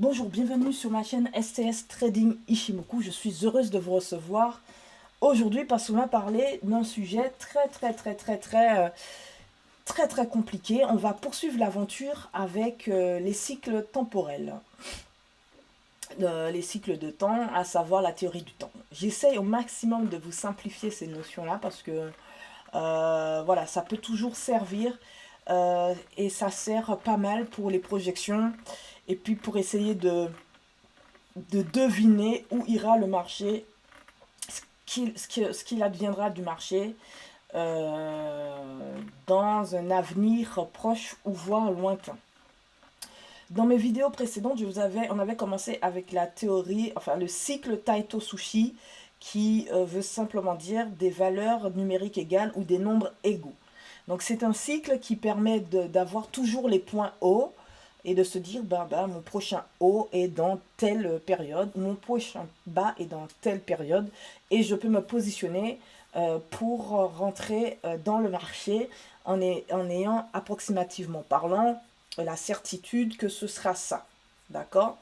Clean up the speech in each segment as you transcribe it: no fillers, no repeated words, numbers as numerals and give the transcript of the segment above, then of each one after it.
Bonjour, bienvenue sur ma chaîne STS Trading Ishimoku. Je suis heureuse de vous recevoir aujourd'hui parce qu'on va parler d'un sujet très compliqué. On va poursuivre l'aventure avec les cycles temporels. Les cycles de temps, à savoir la théorie du temps. J'essaye au maximum de vous simplifier ces notions-là parce que voilà, ça peut toujours servir et ça sert pas mal pour les projections et puis pour essayer de deviner où ira le marché, ce qu'il adviendra du marché dans un avenir proche ou voire lointain. Dans mes vidéos précédentes, on avait commencé avec la théorie, enfin le cycle Taito Sushi, qui veut simplement dire des valeurs numériques égales ou des nombres égaux. Donc c'est un cycle qui permet d'avoir toujours les points hauts et de se dire, mon prochain haut est dans telle période, mon prochain bas est dans telle période, et je peux me positionner pour rentrer dans le marché en ayant approximativement parlant la certitude que ce sera ça. D'accord?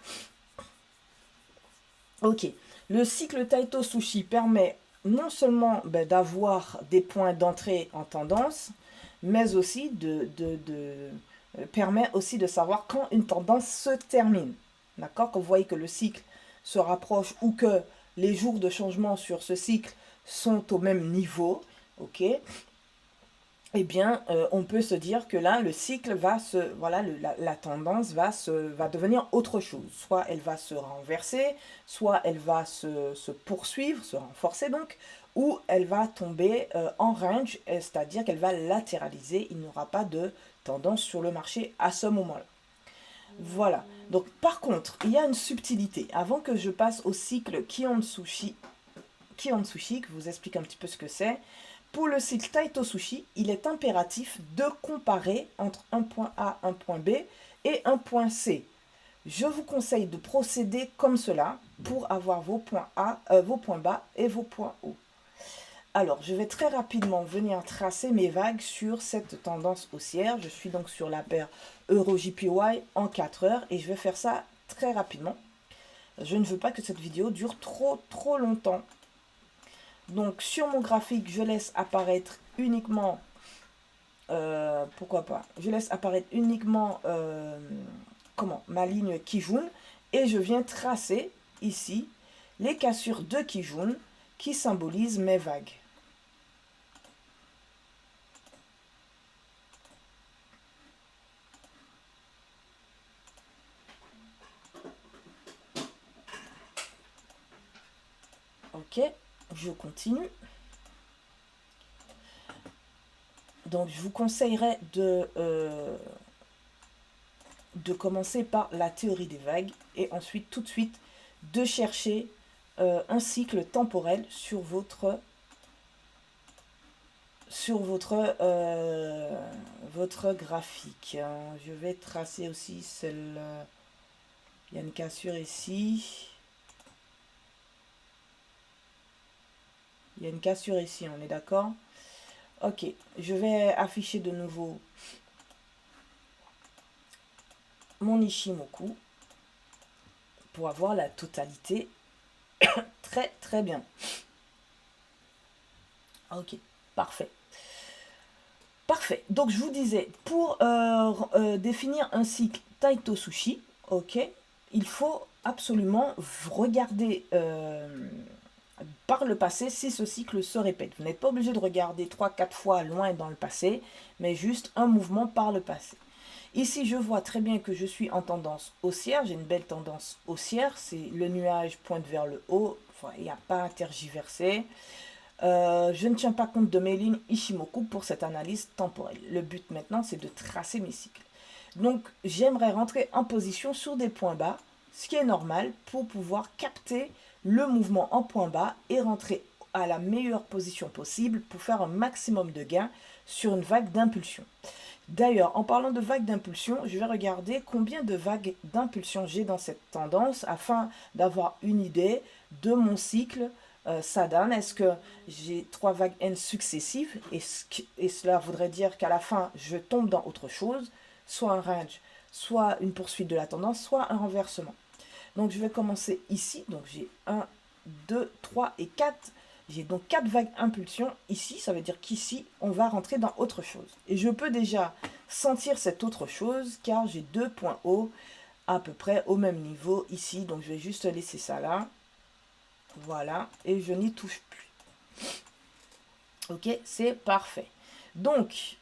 Ok. Le cycle Taito Sushi permet non seulement d'avoir des points d'entrée en tendance, mais aussi permet aussi de savoir quand une tendance se termine. D'accord? Quand vous voyez que le cycle se rapproche ou que les jours de changement sur ce cycle sont au même niveau, ok? Eh bien, on peut se dire que là, le cycle va la tendance va devenir autre chose. Soit elle va se renverser, soit elle va se poursuivre, se renforcer donc, ou elle va tomber en range, c'est-à-dire qu'elle va latéraliser. Il n'y aura pas de tendance sur le marché à ce moment-là. Voilà. Donc, par contre, il y a une subtilité. Avant que je passe au cycle Kion-Tsushi, que vous explique un petit peu ce que c'est, pour le cycle Taito Sushi, il est impératif de comparer entre un point A, un point B et un point C. Je vous conseille de procéder comme cela pour avoir vos points A, vos points bas et vos points hauts. Alors, je vais très rapidement venir tracer mes vagues sur cette tendance haussière. Je suis donc sur la paire Euro-JPY en 4 heures et je vais faire ça très rapidement. Je ne veux pas que cette vidéo dure trop longtemps. Donc sur mon graphique, je laisse apparaître uniquement, pourquoi pas, je laisse apparaître uniquement ma ligne Kijun et je viens tracer ici les cassures de Kijun qui symbolisent mes vagues. Ok, je continue. Donc je vous conseillerais de commencer par la théorie des vagues et ensuite tout de suite de chercher un cycle temporel sur votre graphique. Je vais tracer aussi celle. Il y a une cassure ici. Il y a une cassure ici, on est d'accord? Ok, je vais afficher de nouveau mon Ishimoku pour avoir la totalité. Très bien. Ok, parfait. Parfait. Donc je vous disais, pour définir un cycle Taito Sushi, ok, il faut absolument regarder par le passé si ce cycle se répète. Vous n'êtes pas obligé de regarder 3-4 fois loin dans le passé, mais juste un mouvement par le passé. Ici, je vois très bien que je suis en tendance haussière. J'ai une belle tendance haussière. C'est le nuage pointe vers le haut. Enfin, il n'y a pas à tergiverser. Je ne tiens pas compte de mes lignes Ishimoku pour cette analyse temporelle. Le but maintenant, c'est de tracer mes cycles. Donc, j'aimerais rentrer en position sur des points bas, ce qui est normal pour pouvoir capter le mouvement en point bas et rentrer à la meilleure position possible pour faire un maximum de gains sur une vague d'impulsion. D'ailleurs, en parlant de vagues d'impulsion, je vais regarder combien de vagues d'impulsion j'ai dans cette tendance afin d'avoir une idée de mon cycle Sadan. Est-ce que j'ai 3 vagues N successives et cela voudrait dire qu'à la fin, je tombe dans autre chose, soit un range, soit une poursuite de la tendance, soit un renversement. Donc, je vais commencer ici. Donc, j'ai 1, 2, 3 et 4. J'ai donc 4 vagues impulsion ici. Ça veut dire qu'ici, on va rentrer dans autre chose. Et je peux déjà sentir cette autre chose car j'ai 2 points hauts à peu près au même niveau ici. Donc, je vais juste laisser ça là. Voilà. Et je n'y touche plus. Ok, c'est parfait. Donc,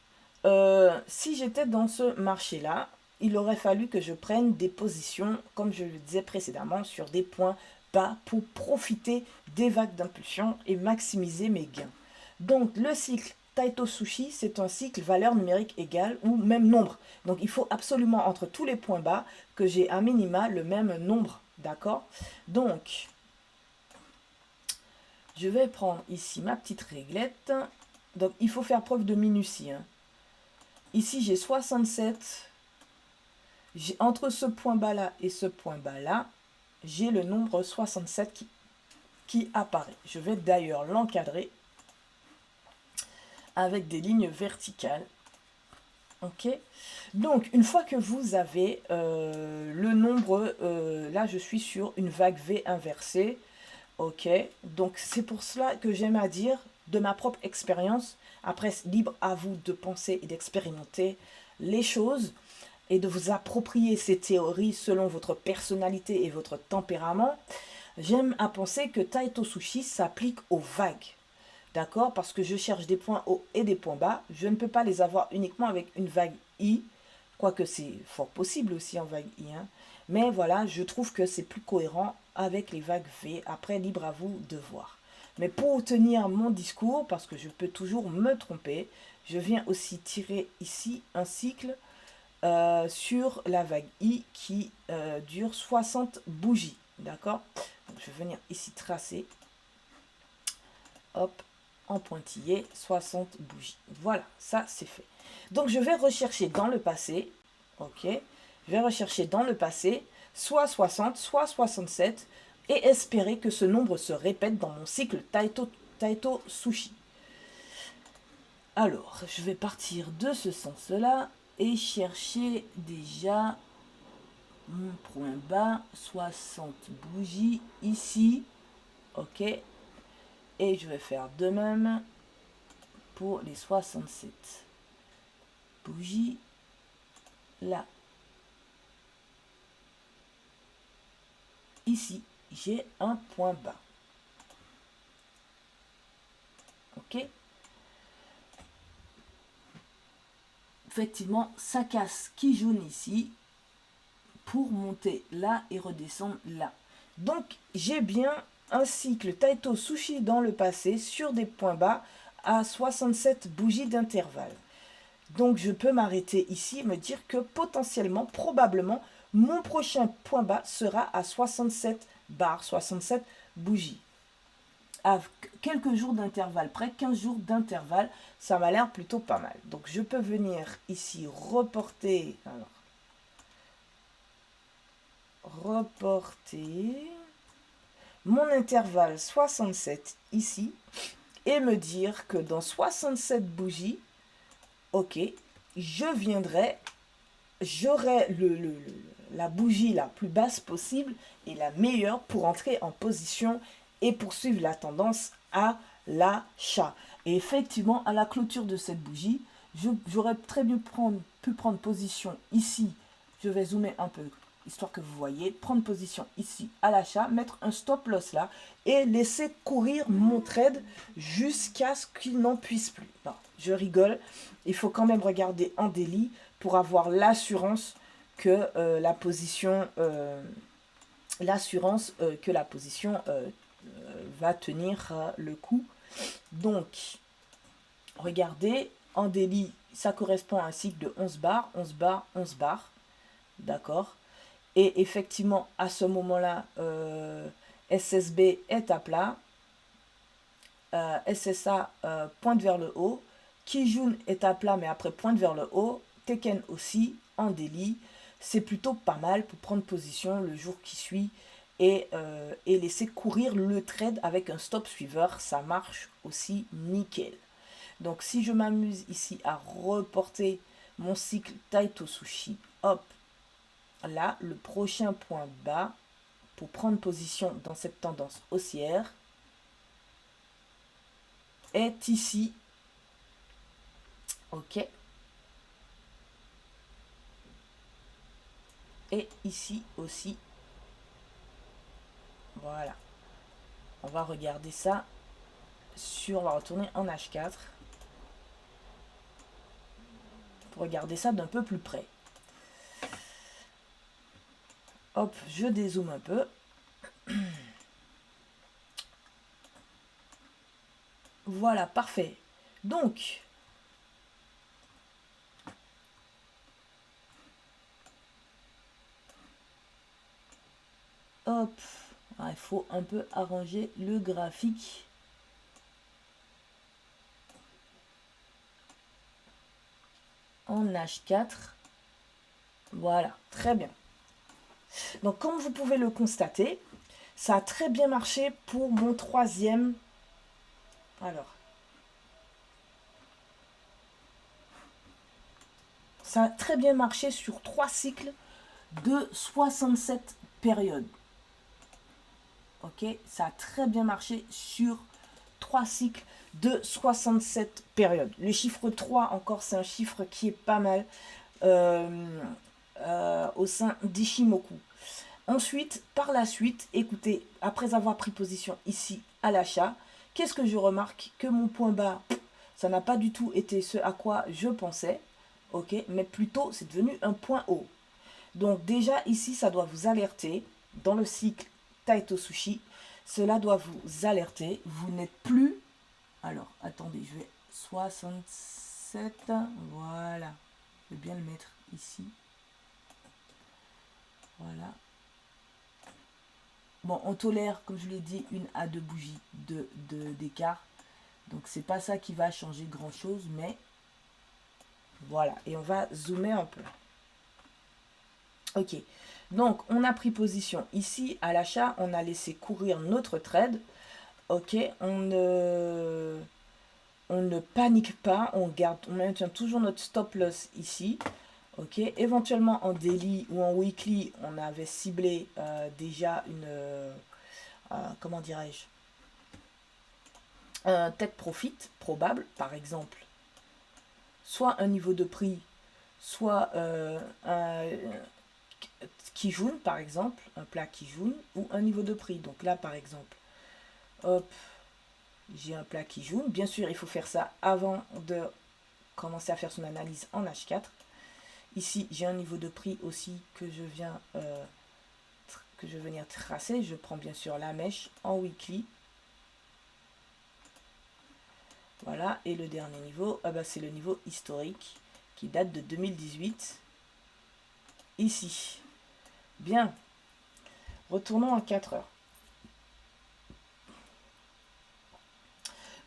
si j'étais dans ce marché-là, il aurait fallu que je prenne des positions, comme je le disais précédemment, sur des points bas pour profiter des vagues d'impulsion et maximiser mes gains. Donc, le cycle Taito Sushi, c'est un cycle valeur numérique égale ou même nombre. Donc, il faut absolument entre tous les points bas que j'ai à minima le même nombre. D'accord? Donc, je vais prendre ici ma petite réglette. Donc, il faut faire preuve de minutie. Hein. Ici, j'ai 67. Entre ce point bas-là et ce point bas-là, j'ai le nombre 67 qui apparaît. Je vais d'ailleurs l'encadrer avec des lignes verticales. Ok. Donc, une fois que vous avez le nombre, là, je suis sur une vague V inversée. Ok, donc c'est pour cela que j'aime à dire de ma propre expérience, après libre à vous de penser et d'expérimenter les choses et de vous approprier ces théories selon votre personnalité et votre tempérament, j'aime à penser que Taito Sushi s'applique aux vagues. D'accord? Parce que je cherche des points hauts et des points bas. Je ne peux pas les avoir uniquement avec une vague I, quoique c'est fort possible aussi en vague I. Hein. Mais voilà, je trouve que c'est plus cohérent avec les vagues V. Après, libre à vous de voir. Mais pour tenir mon discours, parce que je peux toujours me tromper, je viens aussi tirer ici un cycle sur la vague I qui dure 60 bougies. D'accord? Donc, je vais venir ici tracer. Hop, en pointillé, 60 bougies. Voilà, ça c'est fait. Donc, je vais rechercher dans le passé. Ok? Je vais rechercher dans le passé soit 60, soit 67 et espérer que ce nombre se répète dans mon cycle Taito Sushi. Alors, je vais partir de ce sens-là et chercher déjà mon point bas, 60 bougies ici. Ok. Et je vais faire de même pour les 67 bougies là. Ici, j'ai un point bas. Ok. Effectivement, ça casse qui jaune ici pour monter là et redescendre là. Donc, j'ai bien un cycle Taito Sushi dans le passé sur des points bas à 67 bougies d'intervalle. Donc, je peux m'arrêter ici et me dire que potentiellement, probablement, mon prochain point bas sera à 67 barres, 67 bougies. À quelques jours d'intervalle, près 15 jours d'intervalle, ça m'a l'air plutôt pas mal. Donc, je peux venir ici reporter... Alors, reporter mon intervalle 67 ici et me dire que dans 67 bougies, ok, j'aurai la bougie la plus basse possible et la meilleure pour entrer en position et poursuivre la tendance à l'achat. Et effectivement, à la clôture de cette bougie, j'aurais très bien pu prendre position ici. Je vais zoomer un peu, histoire que vous voyez. Prendre position ici à l'achat, mettre un stop loss là et laisser courir mon trade jusqu'à ce qu'il n'en puisse plus. Non, je rigole. Il faut quand même regarder en daily pour avoir l'assurance que la position va tenir le coup. Donc, regardez, en daily, ça correspond à un cycle de 11 barres, 11 barres, 11 barres. D'accord? Et effectivement, à ce moment-là, SSB est à plat. SSA pointe vers le haut. Kijun est à plat, mais après pointe vers le haut. Tekken aussi, en daily. C'est plutôt pas mal pour prendre position le jour qui suit et laisser courir le trade avec un stop suiveur. Ça marche aussi nickel. Donc, si je m'amuse ici à reporter mon cycle Taito Sushi, hop, là, le prochain point bas, pour prendre position dans cette tendance haussière est ici. Ok. Et ici aussi. Voilà. On va regarder ça on va retourner en H4 pour regarder ça d'un peu plus près. Hop, je dézoome un peu. Voilà, parfait. Donc, hop, il faut un peu arranger le graphique. En H4. Voilà, très bien. Donc, comme vous pouvez le constater, ça a très bien marché pour mon troisième. Alors, ça a très bien marché sur 3 cycles de 67 périodes. Ok, ça a très bien marché sur 3 cycles de 67 périodes. Le chiffre 3, encore, c'est un chiffre qui est pas mal au sein d'Ishimoku. Ensuite, par la suite, écoutez, après avoir pris position ici à l'achat, qu'est-ce que je remarque? Que mon point bas, ça n'a pas du tout été ce à quoi je pensais, ok, mais plutôt c'est devenu un point haut. Donc déjà ici, ça doit vous alerter dans le cycle Taito Sushi. Cela doit vous alerter. Vous n'êtes plus. Alors, attendez, je vais 67. Voilà. Je vais bien le mettre ici. Voilà. Bon, on tolère, comme je l'ai dit, 1 à 2 bougies d'écart. Donc, c'est pas ça qui va changer grand-chose, mais voilà. Et on va zoomer un peu. Ok. Donc, on a pris position ici à l'achat. On a laissé courir notre trade. Ok. On ne panique pas. On maintient toujours notre stop loss ici. Ok, éventuellement en daily ou en weekly, on avait ciblé déjà comment dirais-je, un take profit probable, par exemple, soit un niveau de prix, soit un Kijun, par exemple, un plat Kijun, ou un niveau de prix. Donc là, par exemple, hop, j'ai un plat Kijun. Bien sûr, il faut faire ça avant de commencer à faire son analyse en H4. Ici, j'ai un niveau de prix aussi que je vais venir tracer. Je prends bien sûr la mèche en weekly. Voilà, et le dernier niveau, c'est le niveau historique qui date de 2018. Ici. Bien. Retournons à 4 heures.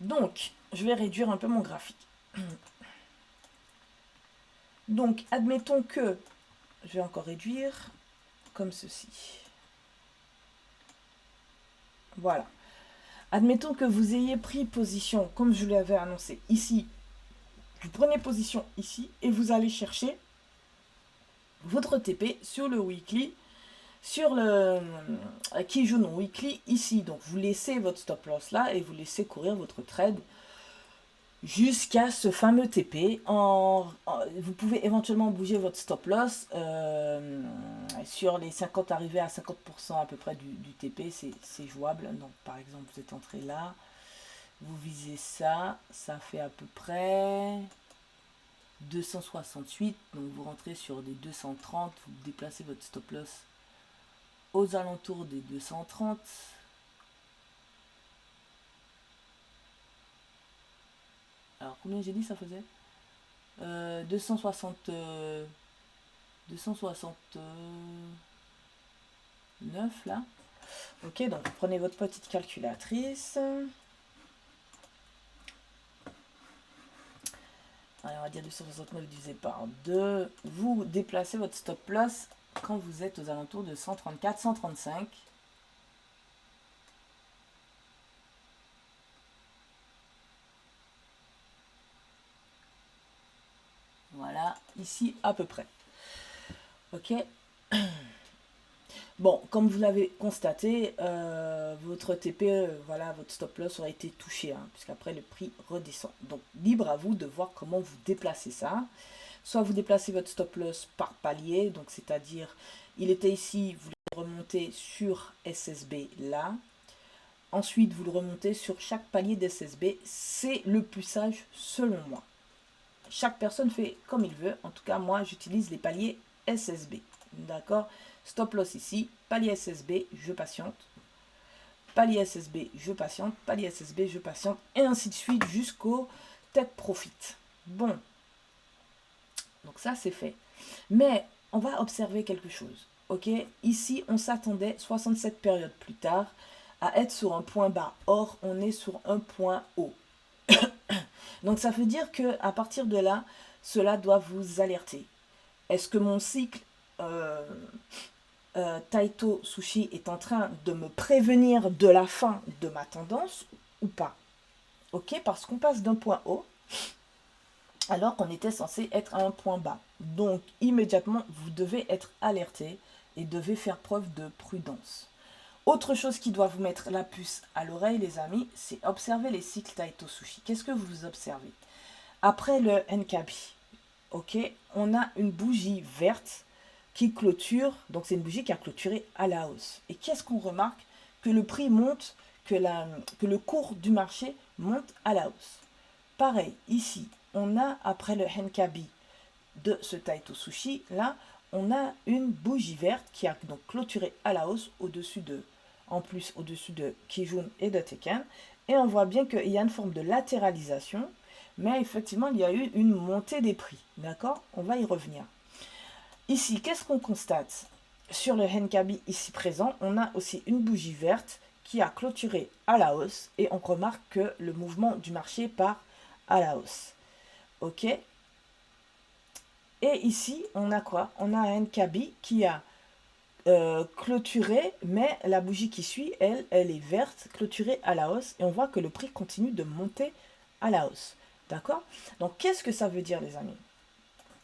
Donc, je vais réduire un peu mon graphique. Donc, admettons que, je vais encore réduire, comme ceci. Voilà. Admettons que vous ayez pris position, comme je l'avais annoncé ici. Vous prenez position ici et vous allez chercher votre TP sur le weekly, sur le Kijun weekly ici. Donc, vous laissez votre stop loss là et vous laissez courir votre trade jusqu'à ce fameux TP. Vous pouvez éventuellement bouger votre stop loss sur les 50, arriver à 50% à peu près du TP, c'est jouable. Donc par exemple, vous êtes entré là, vous visez ça, ça fait à peu près 268, donc vous rentrez sur des 230, vous déplacez votre stop loss aux alentours des 230. Alors combien j'ai dit ça faisait 269 là. Ok, donc vous prenez votre petite calculatrice. Allez, on va dire 269 divisé par 2. Vous déplacez votre stop loss quand vous êtes aux alentours de 134, 135. Voilà, ici à peu près. Ok. Bon, comme vous l'avez constaté, votre TP, voilà, votre stop loss aurait été touché, hein, puisqu'après le prix redescend. Donc, libre à vous de voir comment vous déplacez ça. Soit vous déplacez votre stop loss par palier, donc c'est-à-dire, il était ici, vous le remontez sur SSB là. Ensuite, vous le remontez sur chaque palier d'SSB. C'est le plus sage selon moi. Chaque personne fait comme il veut. En tout cas, moi, j'utilise les paliers SSB. D'accord? Stop loss ici. Palier SSB, je patiente. Palier SSB, je patiente. Palier SSB, je patiente. Et ainsi de suite jusqu'au take profit. Bon. Donc ça, c'est fait. Mais on va observer quelque chose. Ok? Ici, on s'attendait 67 périodes plus tard à être sur un point bas. Or, on est sur un point haut. Donc, ça veut dire que à partir de là, cela doit vous alerter. Est-ce que mon cycle Taito Sushi est en train de me prévenir de la fin de ma tendance ou pas? Ok? Parce qu'on passe d'un point haut alors qu'on était censé être à un point bas. Donc, immédiatement, vous devez être alerté et devez faire preuve de prudence. Autre chose qui doit vous mettre la puce à l'oreille, les amis, c'est observer les cycles Taito Sushi. Qu'est-ce que vous observez? Après le NKB, ok, on a une bougie verte qui clôture, donc c'est une bougie qui a clôturé à la hausse. Et qu'est-ce qu'on remarque? Que le prix monte, que le cours du marché monte à la hausse. Pareil, ici, on a, après le NKB de ce Taito Sushi, là, on a une bougie verte qui a donc clôturé à la hausse au-dessus de, en plus au-dessus de Kijun et de Tenkan. Et on voit bien qu'il y a une forme de latéralisation, mais effectivement, il y a eu une montée des prix. D'accord? On va y revenir. Ici, qu'est-ce qu'on constate? Sur le NKB ici présent, on a aussi une bougie verte qui a clôturé à la hausse et on remarque que le mouvement du marché part à la hausse. Ok? Et ici, on a quoi? On a un NKB qui a clôturé, mais la bougie qui suit, elle est verte, clôturée à la hausse, et on voit que le prix continue de monter à la hausse. D'accord? Donc, qu'est-ce que ça veut dire, les amis?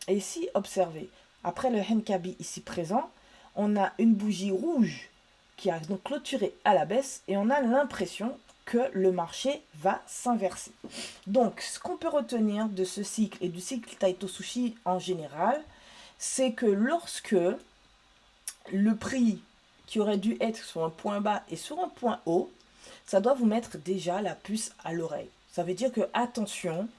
Et ici, observez, après le NKB ici présent, on a une bougie rouge qui a donc clôturé à la baisse, et on a l'impression que le marché va s'inverser. Donc, ce qu'on peut retenir de ce cycle et du cycle Taito Sushi en général, c'est que lorsque le prix qui aurait dû être sur un point bas et sur un point haut, ça doit vous mettre déjà la puce à l'oreille. Ça veut dire que, attention,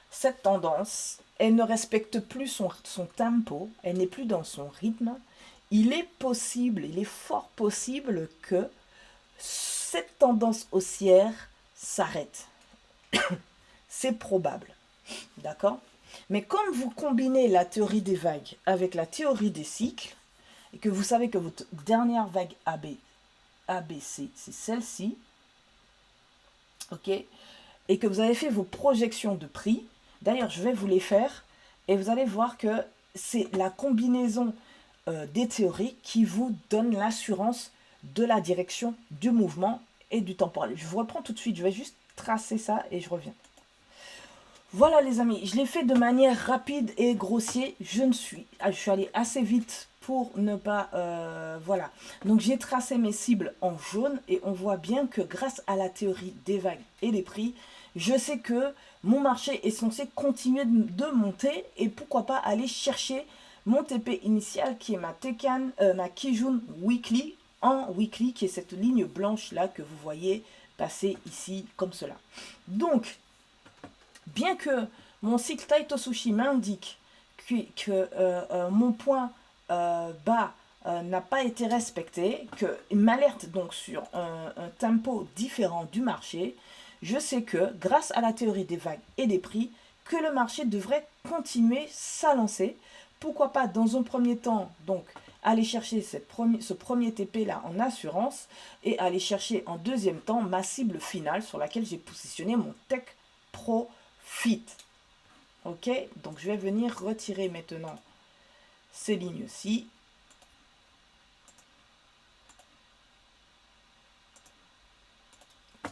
cette tendance, elle ne respecte plus son tempo, elle n'est plus dans son rythme. Il est possible, il est fort possible que cette tendance haussière s'arrête. C'est probable. D'accord? Mais comme vous combinez la théorie des vagues avec la théorie des cycles, et que vous savez que votre dernière vague ABC, c'est celle-ci, ok? Et que vous avez fait vos projections de prix, d'ailleurs, je vais vous les faire, et vous allez voir que c'est la combinaison des théories qui vous donne l'assurance de la direction du mouvement et du temporel. Je vous reprends tout de suite, je vais juste tracer ça et je reviens. Voilà les amis, je l'ai fait de manière rapide et grossière. Je suis allé assez vite pour ne pas... voilà. Donc j'ai tracé mes cibles en jaune et on voit bien que grâce à la théorie des vagues et des prix, je sais que mon marché est censé continuer de monter et pourquoi pas aller chercher mon TP initial qui est ma Tenkan, ma Kijun Weekly en Weekly, qui est cette ligne blanche là que vous voyez passer ici comme cela. Donc, bien que mon cycle Taito Sushi m'indique que mon point bas n'a pas été respecté, qu'il m'alerte donc sur un tempo différent du marché, je sais que grâce à la théorie des vagues et des prix, que le marché devrait continuer sa lancée. Pourquoi pas dans un premier temps, donc, aller chercher ce premier TP là en assurance et aller chercher en deuxième temps ma cible finale sur laquelle j'ai positionné mon Take Profit. Ok, donc je vais venir retirer maintenant ces lignes-ci.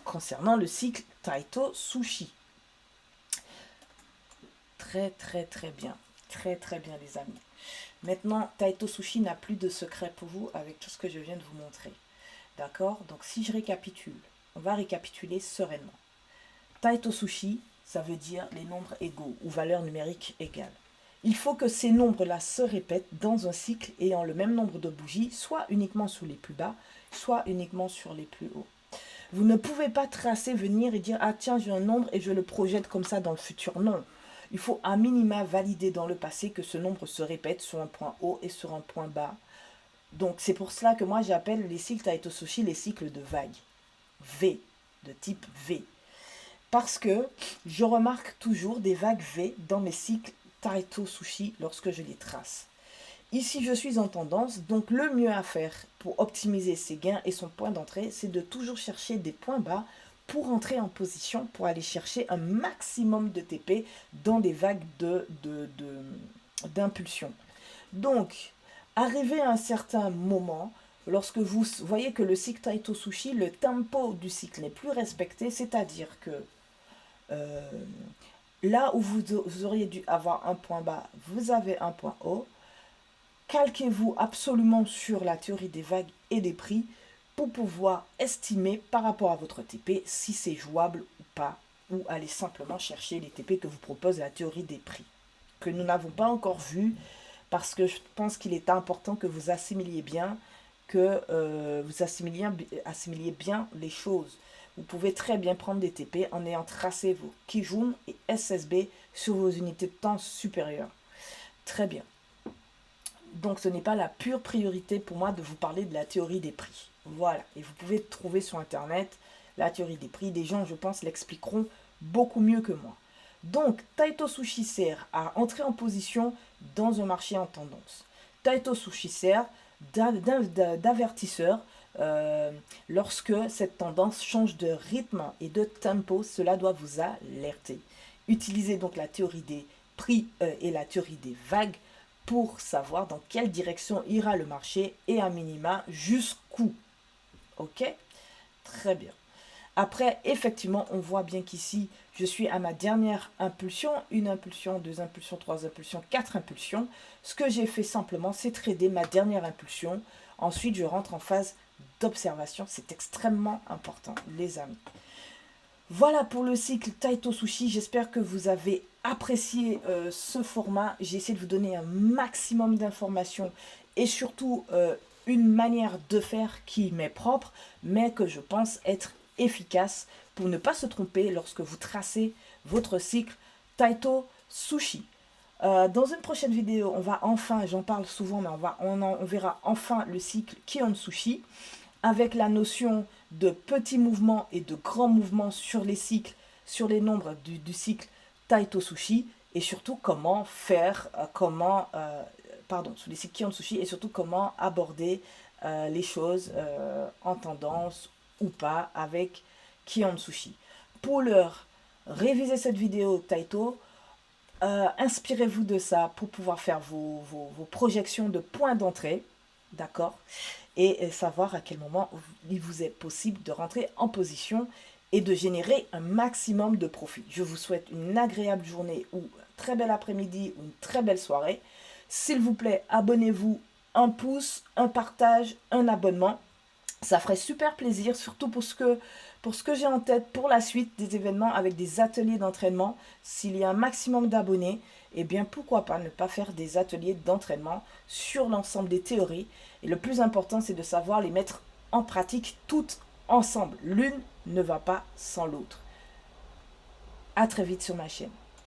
Concernant le cycle Taito Sushi. Très très très bien. Très très bien les amis. Maintenant, Taito Sushi n'a plus de secret pour vous avec tout ce que je viens de vous montrer. D'accord? Donc si je récapitule, on va récapituler sereinement. Taito Sushi, ça veut dire les nombres égaux ou valeurs numériques égales. Il faut que ces nombres-là se répètent dans un cycle ayant le même nombre de bougies, soit uniquement sur les plus bas, soit uniquement sur les plus hauts. Vous ne pouvez pas tracer, venir et dire « Ah tiens, j'ai un nombre et je le projette comme ça dans le futur ». Non. Il faut à minima valider dans le passé que ce nombre se répète sur un point haut et sur un point bas. Donc c'est pour cela que moi j'appelle les cycles Taito Sushi les cycles de vagues. V, de type V. Parce que je remarque toujours des vagues V dans mes cycles Taito Sushi lorsque je les trace. Ici, je suis en tendance, donc le mieux à faire pour optimiser ses gains et son point d'entrée, c'est de toujours chercher des points bas pour entrer en position, pour aller chercher un maximum de TP dans des vagues d'impulsion. Donc, arrivé à un certain moment, lorsque vous voyez que le cycle Taito Sushi, le tempo du cycle n'est plus respecté, c'est-à-dire que là où vous auriez dû avoir un point bas, vous avez un point haut, calquez-vous absolument sur la théorie des vagues et des prix pour pouvoir estimer par rapport à votre TP si c'est jouable ou pas, ou aller simplement chercher les TP que vous propose la théorie des prix, que nous n'avons pas encore vu, parce que je pense qu'il est important que vous assimiliez bien, assimiliez bien les choses. Vous pouvez très bien prendre des TP en ayant tracé vos Kijun et SSB sur vos unités de temps supérieures. Très bien. Donc ce n'est pas la pure priorité pour moi de vous parler de la théorie des prix. Voilà, et vous pouvez trouver sur internet la théorie des prix. Des gens, je pense, l'expliqueront beaucoup mieux que moi. Donc, Taito Sushi sert à entrer en position dans un marché en tendance. Taito Sushi sert d'avertisseur lorsque cette tendance change de rythme et de tempo, cela doit vous alerter. Utilisez donc la théorie des prix et la théorie des vagues pour savoir dans quelle direction ira le marché et à minima jusqu'où. Ok? Très bien. Après, effectivement, on voit bien qu'ici, je suis à ma dernière impulsion, une impulsion, deux impulsions, trois impulsions, quatre impulsions. Ce que j'ai fait simplement, c'est trader ma dernière impulsion. Ensuite, je rentre en phase d'observation. C'est extrêmement important, les amis. Voilà pour le cycle Taito Sushi. J'espère que vous avez apprécié ce format. J'ai essayé de vous donner un maximum d'informations et surtout une manière de faire qui m'est propre, mais que je pense être efficace pour ne pas se tromper lorsque vous tracez votre cycle Taito Sushi. Dans une prochaine vidéo, on va enfin, j'en parle souvent, mais on verra enfin le cycle Kion Sushi avec la notion de petits mouvements et de grands mouvements sur les cycles, sur les nombres du cycle Taito Sushi et surtout comment faire, sur les cycles Kion Sushi et surtout comment aborder les choses en tendance ou pas avec Kion Sushi. Pour l'heure, révisez cette vidéo Taito, inspirez-vous de ça pour pouvoir faire vos projections de points d'entrée, d'accord, et savoir à quel moment il vous est possible de rentrer en position et de générer un maximum de profit. Je vous souhaite une agréable journée ou un très bel après-midi ou une très belle soirée. S'il vous plaît, abonnez-vous, un pouce, un partage, un abonnement. Ça ferait super plaisir, surtout pour ce que j'ai en tête pour la suite des événements avec des ateliers d'entraînement. S'il y a un maximum d'abonnés, eh bien pourquoi pas ne pas faire des ateliers d'entraînement sur l'ensemble des théories. Et le plus important, c'est de savoir les mettre en pratique toutes ensemble. L'une ne va pas sans l'autre. À très vite sur ma chaîne.